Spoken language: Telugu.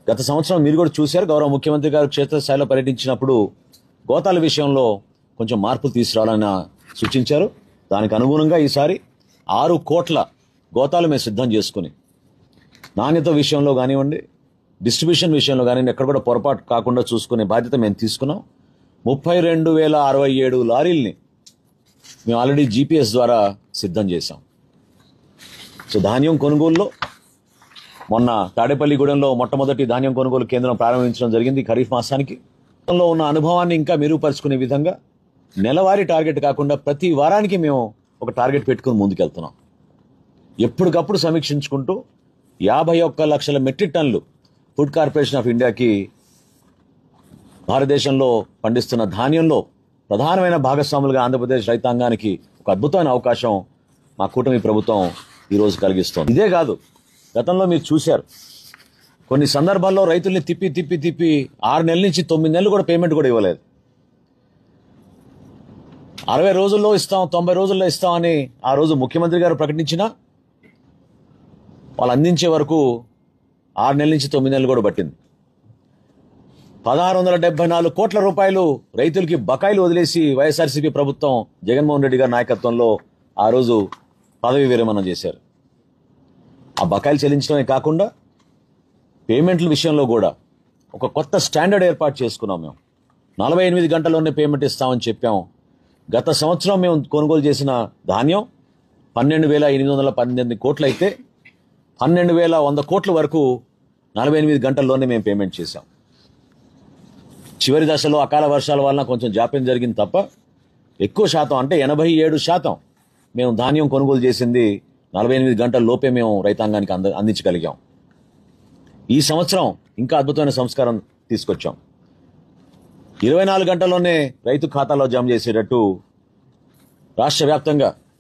గత సంవత్సరం మీరు కూడా చూశారు, గౌరవ ముఖ్యమంత్రి గారు క్షేత్రస్థాయిలో పర్యటించినప్పుడు గోతాల విషయంలో కొంచెం మార్పులు తీసుకురావాలని సూచించారు. దానికి అనుగుణంగా ఈసారి 6 కోట్ల గోతాలు మేము సిద్ధం చేసుకుని నాణ్యత విషయంలో కానివ్వండి, డిస్ట్రిబ్యూషన్ విషయంలో కానివ్వండి, ఎక్కడ కూడా పొరపాటు కాకుండా చూసుకునే బాధ్యత మేము తీసుకున్నాం. 32,067 లారీల్ని మేము ఆల్రెడీ GPS ద్వారా సిద్ధం చేశాం. సో ధాన్యం కొనుగోలులో మొన్న తాడేపల్లిగూడెంలో మొట్టమొదటి ధాన్యం కొనుగోలు కేంద్రం ప్రారంభించడం జరిగింది. ఖరీఫ్ మాసానికి ఉన్న అనుభవాన్ని ఇంకా మెరుగుపరుచుకునే విధంగా నెలవారీ టార్గెట్ కాకుండా ప్రతి వారానికి మేము ఒక టార్గెట్ పెట్టుకుని ముందుకెళ్తున్నాం. ఎప్పటికప్పుడు సమీక్షించుకుంటూ 51 లక్షల మెట్రిక్ టన్నులు ఫుడ్ కార్పొరేషన్ ఆఫ్ ఇండియాకి భారతదేశంలో పండిస్తున్న ధాన్యంలో ప్రధానమైన భాగస్వాములుగా ఆంధ్రప్రదేశ్ రైతాంగానికి ఒక అద్భుతమైన అవకాశం మా కూటమి ప్రభుత్వం ఈరోజు కలిగిస్తోంది. ఇదే కాదు, గతంలో మీరు చూశారు, కొన్ని సందర్భాల్లో రైతుల్ని తిప్పి 6 నెలల నుంచి 9 నెలలు కూడా పేమెంట్ కూడా ఇవ్వలేదు. 60 రోజుల్లో ఇస్తాం, 90 రోజుల్లో ఇస్తామని ఆ రోజు ముఖ్యమంత్రి గారు ప్రకటించినా వాళ్ళు అందించే వరకు 6 నెలల నుంచి 9 నెలలు కూడా పట్టింది. 1674 కోట్ల రూపాయలు రైతులకి బకాయిలు వదిలేసి వైఎస్ఆర్సీపీ ప్రభుత్వం జగన్మోహన్ రెడ్డి గారి నాయకత్వంలో ఆ రోజు పదవి విరమణ చేశారు. ఆ బకాయిలు చెల్లించడమే కాకుండా పేమెంట్ల విషయంలో కూడా ఒక కొత్త స్టాండర్డ్ ఏర్పాటు చేసుకున్నాం. మేము 48 గంటల్లోనే పేమెంట్ ఇస్తామని చెప్పాం. గత సంవత్సరం మేము కొనుగోలు చేసిన ధాన్యం 12,818 కోట్లు అయితే 12,100 కోట్ల వరకు 48 గంటల్లోనే మేము పేమెంట్ చేశాం. చివరి దశలో అకాల వర్షాల వలన కొంచెం జాప్యం జరిగింది తప్ప ఎక్కువ శాతం, అంటే 87% మేము ధాన్యం కొనుగోలు చేసింది 48 గంటల లోపే మేము రైతాంగానికి అందించగలిగాం. ఈ సంవత్సరం ఇంకా అద్భుతమైన సంస్కారం తీసుకొచ్చాం. 24 గంటల్లోనే రైతు ఖాతాలో జమ చేసేటట్టు రాష్ట్ర వ్యాప్తంగా